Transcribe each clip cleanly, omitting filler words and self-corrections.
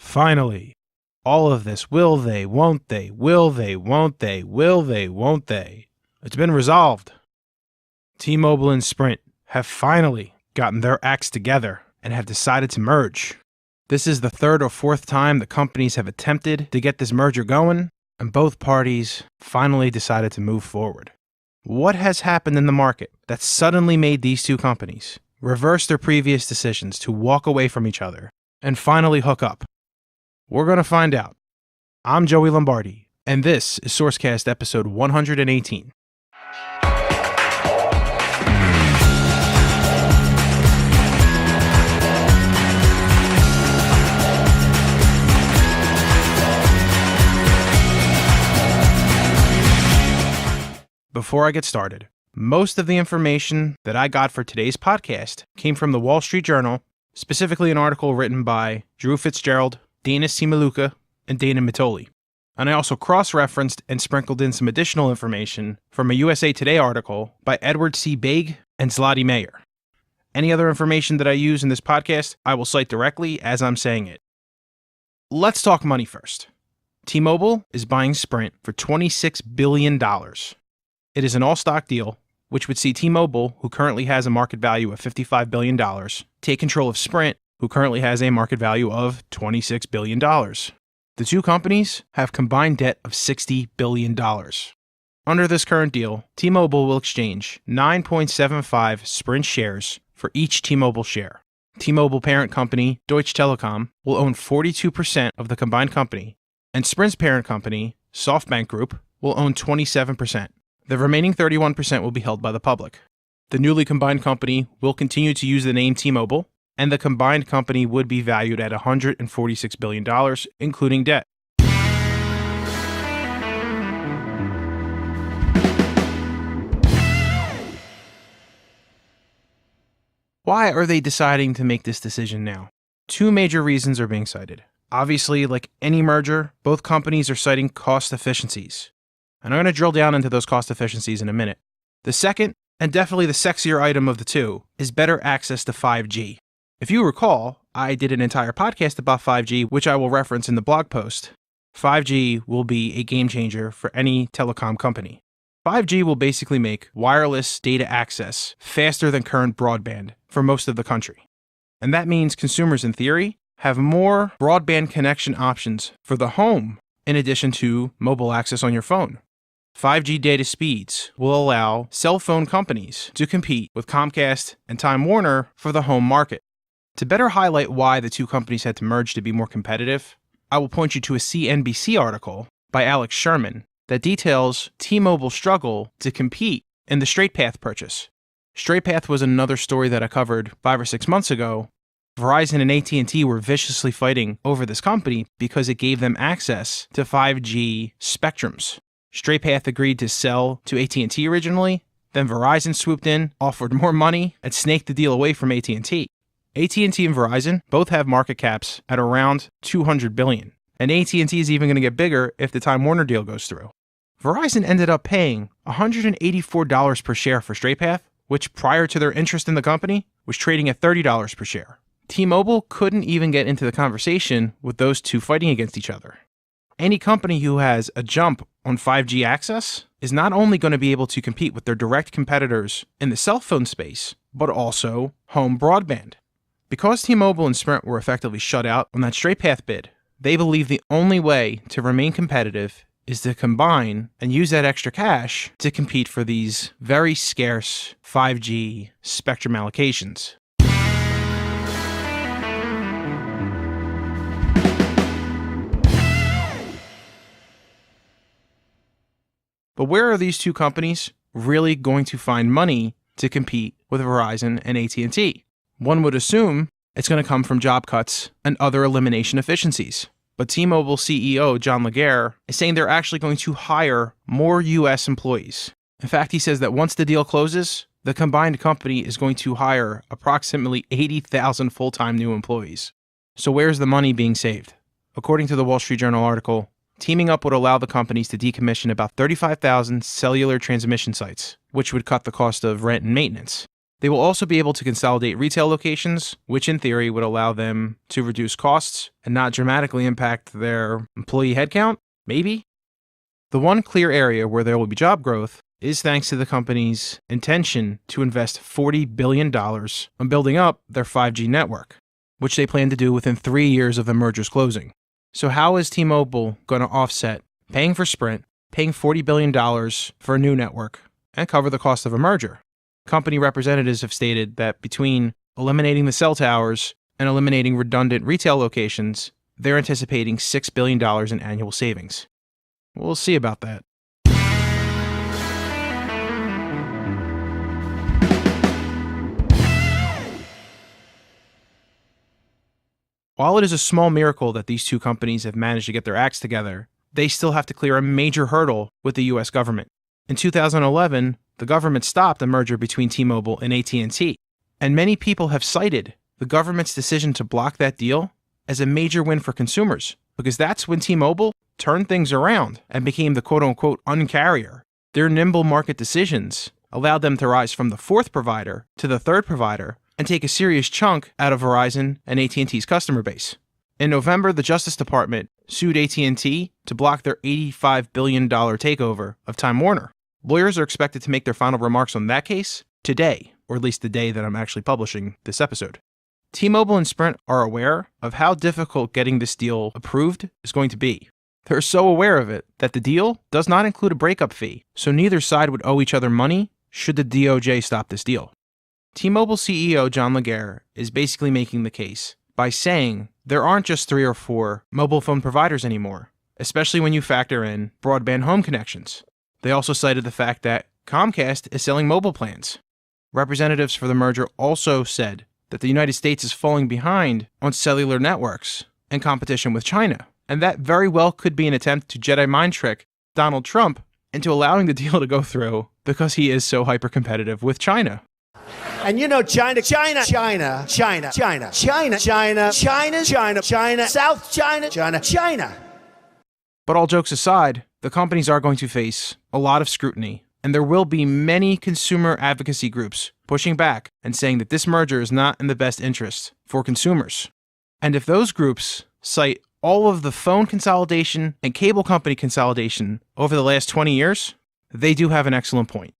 Finally. All of this will they, won't they, will they, won't they, will they, won't they. It's been resolved. T-Mobile and Sprint have finally gotten their acts together and have decided to merge. This is the third or fourth time the companies have attempted to get this merger going, and both parties finally decided to move forward. What has happened in the market that suddenly made these two companies reverse their previous decisions to walk away from each other and finally hook up? We're going to find out. I'm Joey Lombardi, and this is SourceCast episode 118. Before I get started, most of the information that I got for today's podcast came from the Wall Street Journal, specifically an article written by Drew Fitzgerald, Dana Simaluka, and Dana Mitoli. And I also cross-referenced and sprinkled in some additional information from a USA Today article by Edward C. Baig and Zlati Mayer. Any other information that I use in this podcast, I will cite directly as I'm saying it. Let's talk money first. T-Mobile is buying Sprint for $26 billion. It is an all-stock deal, which would see T-Mobile, who currently has a market value of $55 billion, take control of Sprint, who currently has a market value of $26 billion. The two companies have combined debt of $60 billion. Under this current deal, T-Mobile will exchange 9.75 Sprint shares for each T-Mobile share. T-Mobile parent company, Deutsche Telekom, will own 42% of the combined company, and Sprint's parent company, SoftBank Group, will own 27%. The remaining 31% will be held by the public. The newly combined company will continue to use the name T-Mobile, and the combined company would be valued at $146 billion, including debt. Why are they deciding to make this decision now? Two major reasons are being cited. Obviously, like any merger, both companies are citing cost efficiencies. And I'm going to drill down into those cost efficiencies in a minute. The second, and definitely the sexier item of the two, is better access to 5G. If you recall, I did an entire podcast about 5G, which I will reference in the blog post. 5G will be a game changer for any telecom company. 5G will basically make wireless data access faster than current broadband for most of the country. And that means consumers, in theory, have more broadband connection options for the home in addition to mobile access on your phone. 5G data speeds will allow cell phone companies to compete with Comcast and Time Warner for the home market. To better highlight why the two companies had to merge to be more competitive, I will point you to a CNBC article by Alex Sherman that details T-Mobile's struggle to compete in the Straight Path purchase. Straight Path was another story that I covered 5 or 6 months ago. Verizon and AT&T were viciously fighting over this company because it gave them access to 5G spectrums. Straight Path agreed to sell to AT&T originally, then Verizon swooped in, offered more money, and snaked the deal away from AT&T. AT&T and Verizon both have market caps at around $200 billion, and AT&T is even going to get bigger if the Time Warner deal goes through. Verizon ended up paying $184 per share for Straight Path, which prior to their interest in the company was trading at $30 per share. T-Mobile couldn't even get into the conversation with those two fighting against each other. Any company who has a jump on 5G access is not only going to be able to compete with their direct competitors in the cell phone space, but also home broadband. Because T-Mobile and Sprint were effectively shut out on that Straight Path bid, they believe the only way to remain competitive is to combine and use that extra cash to compete for these very scarce 5G spectrum allocations. But where are these two companies really going to find money to compete with Verizon and AT&T? One would assume it's going to come from job cuts and other elimination efficiencies. But T-Mobile CEO John Legere is saying they're actually going to hire more U.S. employees. In fact, he says that once the deal closes, the combined company is going to hire approximately 80,000 full-time new employees. So where's the money being saved? According to the Wall Street Journal article, teaming up would allow the companies to decommission about 35,000 cellular transmission sites, which would cut the cost of rent and maintenance. They will also be able to consolidate retail locations, which in theory would allow them to reduce costs and not dramatically impact their employee headcount, maybe. The one clear area where there will be job growth is thanks to the company's intention to invest $40 billion on building up their 5G network, which they plan to do within 3 years of the merger's closing. So how is T-Mobile going to offset paying for Sprint, paying $40 billion for a new network, and cover the cost of a merger? Company representatives have stated that between eliminating the cell towers and eliminating redundant retail locations, they're anticipating $6 billion in annual savings. We'll see about that. While it is a small miracle that these two companies have managed to get their acts together, they still have to clear a major hurdle with the U.S. government. In 2011, the government stopped a merger between T-Mobile and AT&T, and many people have cited the government's decision to block that deal as a major win for consumers, because that's when T-Mobile turned things around and became the quote-unquote uncarrier. Their nimble market decisions allowed them to rise from the fourth provider to the third provider and take a serious chunk out of Verizon and AT&T's customer base. In November, the Justice Department sued AT&T to block their $85 billion takeover of Time Warner. Lawyers are expected to make their final remarks on that case today, or at least the day that I'm actually publishing this episode. T-Mobile and Sprint are aware of how difficult getting this deal approved is going to be. They're so aware of it that the deal does not include a breakup fee, so neither side would owe each other money should the DOJ stop this deal. T-Mobile CEO John Legere is basically making the case by saying there aren't just 3 or 4 mobile phone providers anymore, especially when you factor in broadband home connections. They also cited the fact that Comcast is selling mobile plans. Representatives for the merger also said that the United States is falling behind on cellular networks in competition with China, and that very well could be an attempt to Jedi mind trick Donald Trump into allowing the deal to go through because he is so hyper-competitive with China. And you know China, South China. But all jokes aside, the companies are going to face a lot of scrutiny, and there will be many consumer advocacy groups pushing back and saying that this merger is not in the best interest for consumers. And if those groups cite all of the phone consolidation and cable company consolidation over the last 20 years, they do have an excellent point.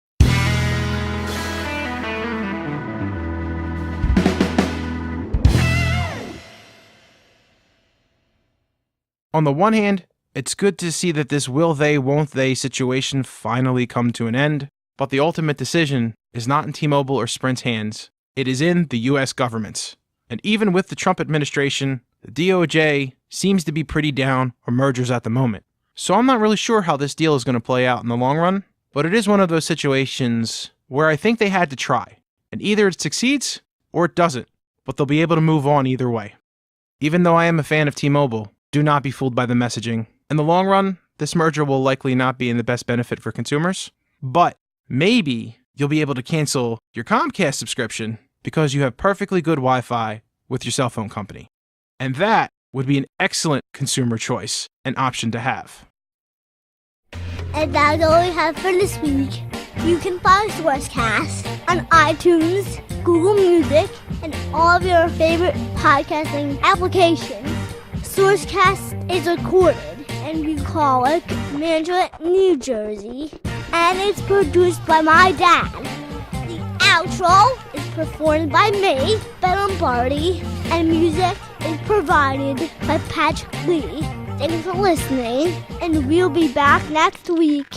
On the one hand, it's good to see that this will they, won't they situation finally come to an end, but the ultimate decision is not in T-Mobile or Sprint's hands. It is in the U.S. government's. And even with the Trump administration, the DOJ seems to be pretty down on mergers at the moment. So I'm not really sure how this deal is going to play out in the long run, but it is one of those situations where I think they had to try. And either it succeeds or it doesn't, but they'll be able to move on either way. Even though I am a fan of T-Mobile, do not be fooled by the messaging. In the long run, this merger will likely not be in the best benefit for consumers, but maybe you'll be able to cancel your Comcast subscription because you have perfectly good Wi-Fi with your cell phone company. And that would be an excellent consumer choice and option to have. And that's all we have for this week. You can find SourceCast on iTunes, Google Music, and all of your favorite podcasting applications. SourceCast is recorded in bucolic, Mantua, New Jersey, and it's produced by my dad. The outro is performed by me, Ben Lombardi, and music is provided by Patrick Lee. Thanks for listening, and we'll be back next week.